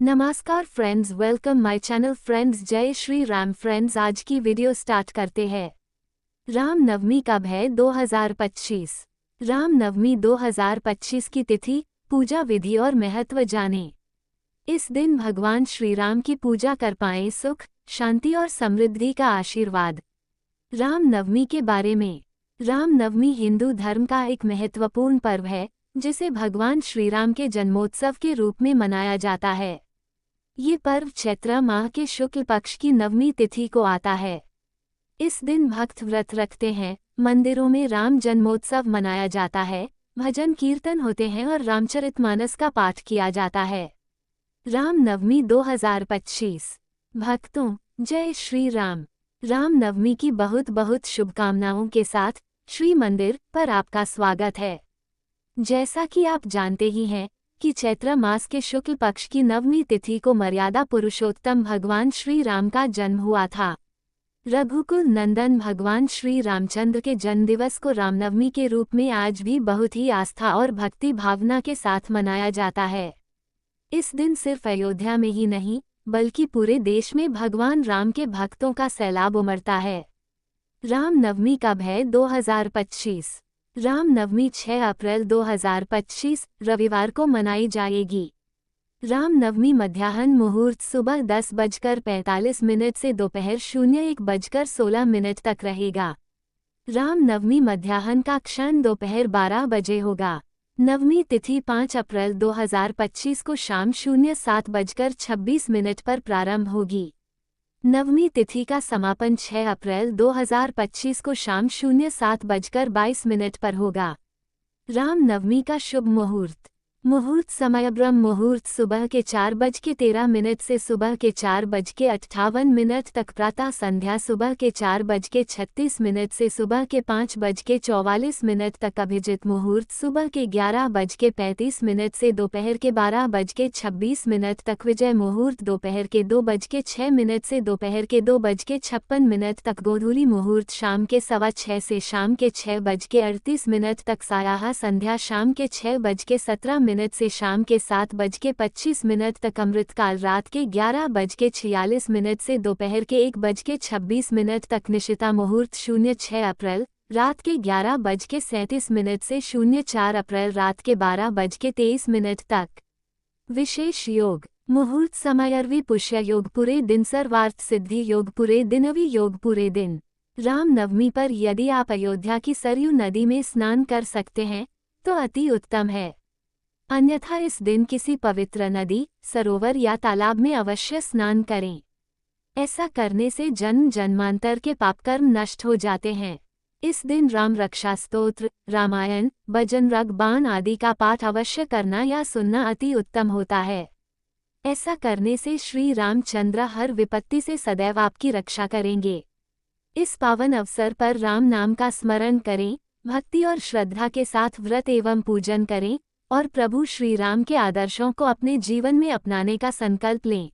नमस्कार friends, welcome my channel friends. जय Shri Ram friends. आज की वीडियो स्टार्ट करते हैं। राम नवमी कब है? 2025। राम नवमी 2025 की तिथि, पूजा विधि और महत्व जानें। इस दिन भगवान श्री राम की पूजा कर पाएं सुख, शांति और समृद्धि का आशीर्वाद। राम नवमी के बारे में। राम नवमी हिंदू धर्म का एक महत्वपूर्ण पर्व है, जिसे भगवान श्री राम के जन्मोत्सव के रूप में मनाया जाता है। ये पर्व चैत्र माह के शुक्ल पक्ष की नवमी तिथि को आता है। इस दिन भक्त व्रत रखते हैं, मंदिरों में राम जन्मोत्सव मनाया जाता है, भजन कीर्तन होते हैं और रामचरितमानस का पाठ किया जाता है। राम नवमी 2025। भक्तों, जय श्री राम। राम नवमी की बहुत बहुत शुभकामनाओं के साथ श्री मंदिर पर आपका स्वागत है। जैसा कि आप जानते ही हैं कि चैत्र मास के शुक्ल पक्ष की नवमी तिथि को मर्यादा पुरुषोत्तम भगवान श्री राम का जन्म हुआ था। रघुकुल नंदन भगवान श्री रामचंद्र के जन्मदिवस को रामनवमी के रूप में आज भी बहुत ही आस्था और भक्ति भावना के साथ मनाया जाता है। इस दिन सिर्फ अयोध्या में ही नहीं, बल्कि पूरे देश में भगवान राम के भक्तों का सैलाब उमड़ता है। राम नवमी कब है? 2025। राम नवमी 6 अप्रैल 2025 रविवार को मनाई जाएगी। राम नवमी मध्याह्न मुहूर्त सुबह 10:45 से दोपहर 01:16 तक रहेगा। राम नवमी मध्याह्न का क्षण दोपहर 12 बजे होगा। नवमी तिथि 5 अप्रैल 2025 को शाम 07:26 पर प्रारंभ होगी। नवमी तिथि का समापन 6 अप्रैल 2025 को शाम 07:22 पर होगा। राम नवमी का शुभ मुहूर्त समय ब्रह्म मुहूर्त सुबह के 4:13 से सुबह के 4:58 तक। प्रातः संध्या सुबह के 4:36 से सुबह के 5:44 तक। अभिजित मुहूर्त सुबह के 11:35 से दोपहर के 12:26 तक। विजय मुहूर्त दोपहर के 2:06 से दोपहर के 2:56 तक। गोधूली मुहूर्त शाम के 6:15 से शाम के 6:38 तक। सायाह संध्या शाम के 6:17 से शाम के 7:25 तक। अमृतकाल रात के 11:46 से दोपहर के 1:26 तक। निशिता मुहूर्त 06 अप्रैल रात के 11:37 से 04 अप्रैल रात के 12:23 तक। विशेष योग मुहूर्त समय अरवी पुष्य योग पूरे दिन। सर्वार्थ सिद्धि योग पूरे दिन। अवि योग पूरे दिन। राम नवमी पर यदि आप अयोध्या की सरयू नदी में स्नान कर सकते हैं तो अति उत्तम है, अन्यथा इस दिन किसी पवित्र नदी, सरोवर या तालाब में अवश्य स्नान करें। ऐसा करने से जन्म जन्मांतर के पापकर्म नष्ट हो जाते हैं। इस दिन राम रक्षा स्तोत्र, रामायण, बजरंग बाण आदि का पाठ अवश्य करना या सुनना अति उत्तम होता है। ऐसा करने से श्री रामचंद्र हर विपत्ति से सदैव आपकी रक्षा करेंगे। इस पावन अवसर पर राम नाम का स्मरण करें, भक्ति और श्रद्धा के साथ व्रत एवं पूजन करें और प्रभु श्री राम के आदर्शों को अपने जीवन में अपनाने का संकल्प लें।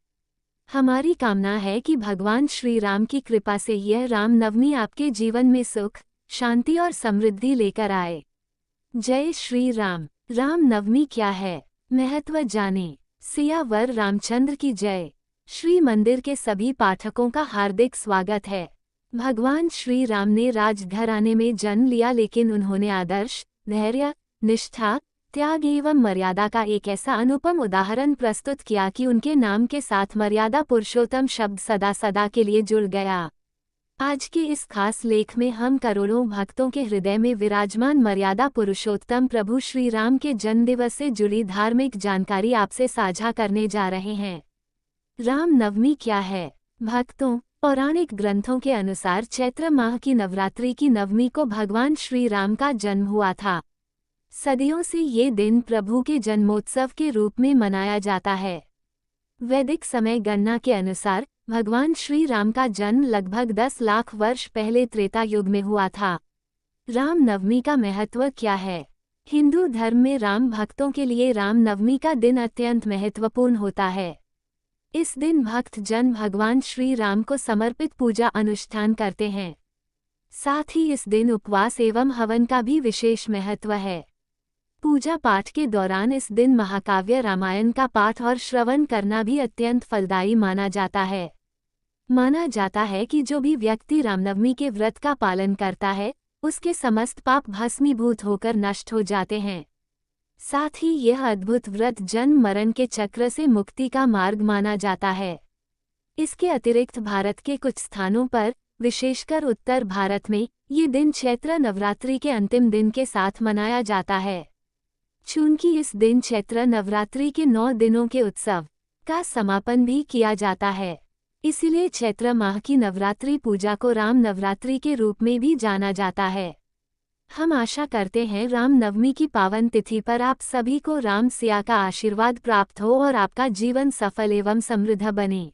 हमारी कामना है कि भगवान श्री राम की कृपा से यह राम नवमी आपके जीवन में सुख, शांति और समृद्धि लेकर आए। जय श्री राम। राम नवमी क्या है? महत्व जानें। सियावर रामचंद्र की जय। श्री मंदिर के सभी पाठकों का हार्दिक स्वागत है। भगवान श्री राम ने राजघराने में जन्म लिया, लेकिन उन्होंने आदर्श, धैर्य, निष्ठा, त्याग एवं मर्यादा का एक ऐसा अनुपम उदाहरण प्रस्तुत किया कि उनके नाम के साथ मर्यादा पुरुषोत्तम शब्द सदा सदा के लिए जुड़ गया। आज के इस खास लेख में हम करोड़ों भक्तों के हृदय में विराजमान मर्यादा पुरुषोत्तम प्रभु श्री राम के जन्मदिवस से जुड़ी धार्मिक जानकारी आपसे साझा करने जा रहे हैं। राम नवमी क्या है? भक्तों, पौराणिक ग्रंथों के अनुसार चैत्र माह की नवरात्रि की नवमी को भगवान श्री राम का जन्म हुआ था। सदियों से ये दिन प्रभु के जन्मोत्सव के रूप में मनाया जाता है। वैदिक समय गणना के अनुसार भगवान श्री राम का जन्म लगभग 10 लाख वर्ष पहले त्रेता युग में हुआ था। राम नवमी का महत्व क्या है? हिंदू धर्म में राम भक्तों के लिए राम नवमी का दिन अत्यंत महत्वपूर्ण होता है। इस दिन भक्त जन भगवान श्री राम को समर्पित पूजा अनुष्ठान करते हैं। साथ ही इस दिन उपवास एवं हवन का भी विशेष महत्व है। पूजा पाठ के दौरान इस दिन महाकाव्य रामायण का पाठ और श्रवण करना भी अत्यंत फलदायी माना जाता है। माना जाता है कि जो भी व्यक्ति रामनवमी के व्रत का पालन करता है, उसके समस्त पाप भस्मीभूत होकर नष्ट हो जाते हैं। साथ ही यह अद्भुत व्रत जन्म मरण के चक्र से मुक्ति का मार्ग माना जाता है। इसके अतिरिक्त भारत के कुछ स्थानों पर, विशेषकर उत्तर भारत में, ये दिन चैत्र नवरात्रि के अंतिम दिन के साथ मनाया जाता है। चूंकि इस दिन चैत्र नवरात्रि के 9 दिनों के उत्सव का समापन भी किया जाता है, इसलिए चैत्र माह की नवरात्रि पूजा को राम नवरात्रि के रूप में भी जाना जाता है। हम आशा करते हैं राम नवमी की पावन तिथि पर आप सभी को राम सिया का आशीर्वाद प्राप्त हो और आपका जीवन सफल एवं समृद्ध बने।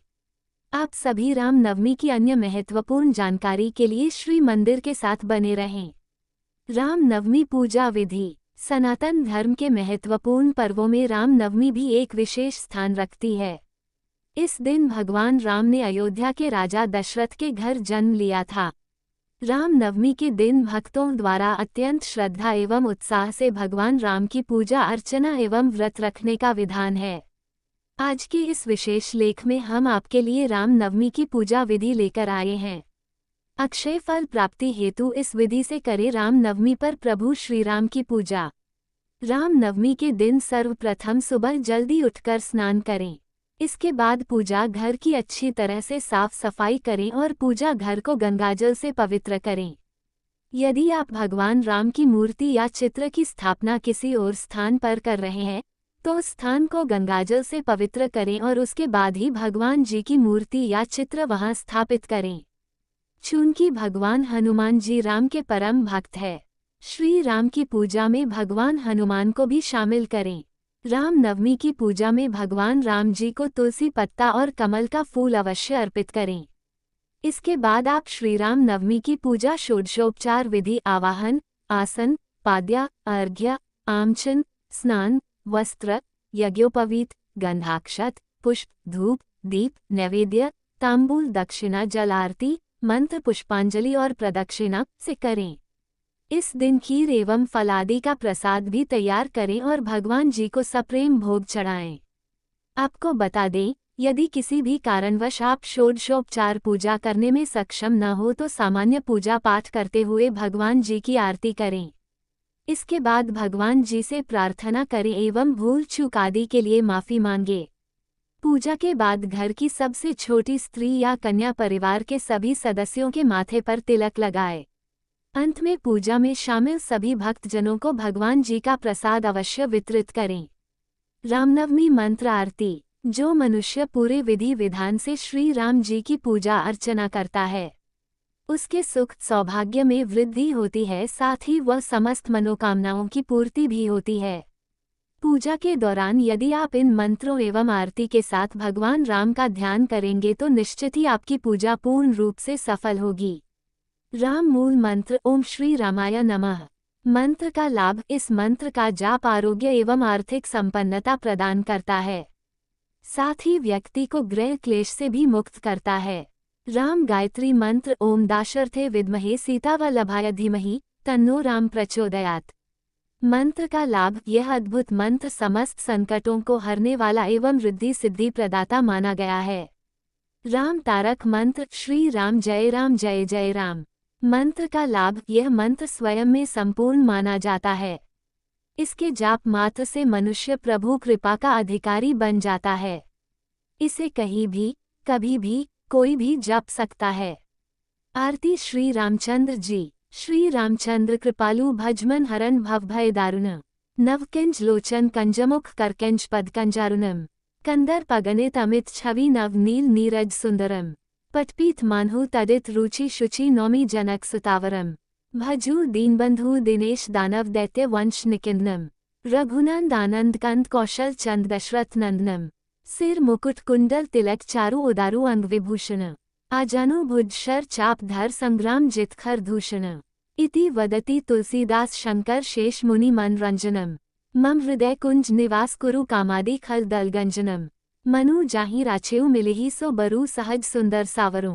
आप सभी राम नवमी की अन्य महत्वपूर्ण जानकारी के लिए श्री मंदिर के साथ बने रहें। राम नवमी पूजा विधि। सनातन धर्म के महत्वपूर्ण पर्वों में राम नवमी भी एक विशेष स्थान रखती है। इस दिन भगवान राम ने अयोध्या के राजा दशरथ के घर जन्म लिया था। राम नवमी के दिन भक्तों द्वारा अत्यंत श्रद्धा एवं उत्साह से भगवान राम की पूजा अर्चना एवं व्रत रखने का विधान है। आज के इस विशेष लेख में हम आपके लिए राम नवमी की पूजा विधि लेकर आए हैं। अक्षय फल प्राप्ति हेतु इस विधि से करें राम नवमी पर प्रभु श्री राम की पूजा। राम नवमी के दिन सर्वप्रथम सुबह जल्दी उठकर स्नान करें। इसके बाद पूजा घर की अच्छी तरह से साफ सफाई करें और पूजा घर को गंगाजल से पवित्र करें। यदि आप भगवान राम की मूर्ति या चित्र की स्थापना किसी और स्थान पर कर रहे हैं, तो उस स्थान को गंगाजल से पवित्र करें और उसके बाद ही भगवान जी की मूर्ति या चित्र वहां स्थापित करें। चूंकि भगवान हनुमान जी राम के परम भक्त है, श्री राम की पूजा में भगवान हनुमान को भी शामिल करें। राम नवमी की पूजा में भगवान राम जी को तुलसी पत्ता और कमल का फूल अवश्य अर्पित करें। इसके बाद आप श्री राम नवमी की पूजा षोडशोपचार विधि आवाहन, आसन, पाद्या, अर्घ्य, आमचन, स्नान, वस्त्र, यज्ञोपवीत, गंधाक्षत, पुष्प, धूप, दीप, नैवेद्य, तांबूल, दक्षिणा, जल आरती, मंत्र, पुष्पांजलि और प्रदक्षिणा से करें। इस दिन खीर एवं फल आदि का प्रसाद भी तैयार करें और भगवान जी को सप्रेम भोग चढ़ाएं। आपको बता दें, यदि किसी भी कारणवश आप षोडशोपचार पूजा करने में सक्षम न हो तो सामान्य पूजा पाठ करते हुए भगवान जी की आरती करें। इसके बाद भगवान जी से प्रार्थना करें एवं भूल चूक आदि के लिए माफ़ी मांगे। पूजा के बाद घर की सबसे छोटी स्त्री या कन्या परिवार के सभी सदस्यों के माथे पर तिलक लगाए। अंत में पूजा में शामिल सभी भक्तजनों को भगवान जी का प्रसाद अवश्य वितरित करें। रामनवमी मंत्र आरती। जो मनुष्य पूरे विधि विधान से श्री राम जी की पूजा अर्चना करता है, उसके सुख सौभाग्य में वृद्धि होती है, साथ ही वह समस्त मनोकामनाओं की पूर्ति भी होती है। पूजा के दौरान यदि आप इन मंत्रों एवं आरती के साथ भगवान राम का ध्यान करेंगे तो निश्चित ही आपकी पूजा पूर्ण रूप से सफल होगी। राम मूल मंत्र ओम श्री रामाय नमः मंत्र का लाभ। इस मंत्र का जाप आरोग्य एवं आर्थिक संपन्नता प्रदान करता है, साथ ही व्यक्ति को ग्रह क्लेश से भी मुक्त करता है। राम गायत्री मंत्र ओम दाशरथे विद्महे सीतावल्लभाय धीमहि तन्नो राम प्रचोदयात् मंत्र का लाभ। यह अद्भुत मंत्र समस्त संकटों को हरने वाला एवं रिद्धि सिद्धि प्रदाता माना गया है। राम तारक मंत्र श्री राम जय जय राम मंत्र का लाभ। यह मंत्र स्वयं में संपूर्ण माना जाता है। इसके जाप मात्र से मनुष्य प्रभु कृपा का अधिकारी बन जाता है। इसे कहीं भी कभी भी कोई भी जप सकता है। आरती श्री रामचंद्र जी। श्री रामचंद्र कृपालु भजमन हरन भव भय दारुण नवकिंज लोचन कंजमुख करकिंज पद कंजारुणम कंदर पगनित अमित छवि नव नील नीरज सुंदरम पटपीत मान्हु तदित रुचि शुचि नौमी जनक सुतावरम भजू दीनबंधु दिनेश दानव दैत्य वंश निकिन्नम रघुनंद आनंद कंद कौशल चंद दशरथ नंदनम सिर मुकुट कुंडल तिलक चारु उदारु अंग विभूषण आजानु भुज शर चाप धर संग्राम जित खर दूषण इति वदति तुलसीदास शंकर शेष मुनि मनरंजनम मम हृदय कुंज निवास कुरु कामादि खल दलगंजनम मनु जाहि राछेउ मिलिहि सो बरु सहज सुंदर सावरो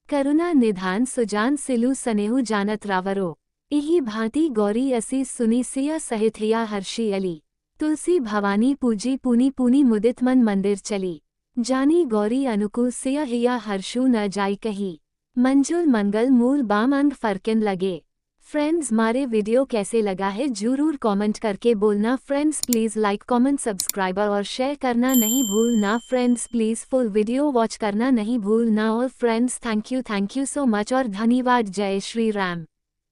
करुणा निधान सुजान सिलु सनेहु जानत रावरो इही भांति गौरी असी सुनी सिया सहित हिया हर्षी अली। तुलसी भवानी पूजी पुनी पुनी मुदित मन मंदिर चली। जानी गौरी अनुकूल सिया हिया हर्षु न जाई कही। मंजुल मंगल मूल बाम अंग फरकिन लगे। फ्रेंड्स, हमारे वीडियो कैसे लगा है जरूर कमेंट करके बोलना। Friends please like comment subscribe और शेयर करना नहीं भूलना। Friends please full video watch करना नहीं भूलना। और friends thank you so much और धन्यवाद। जय श्री राम।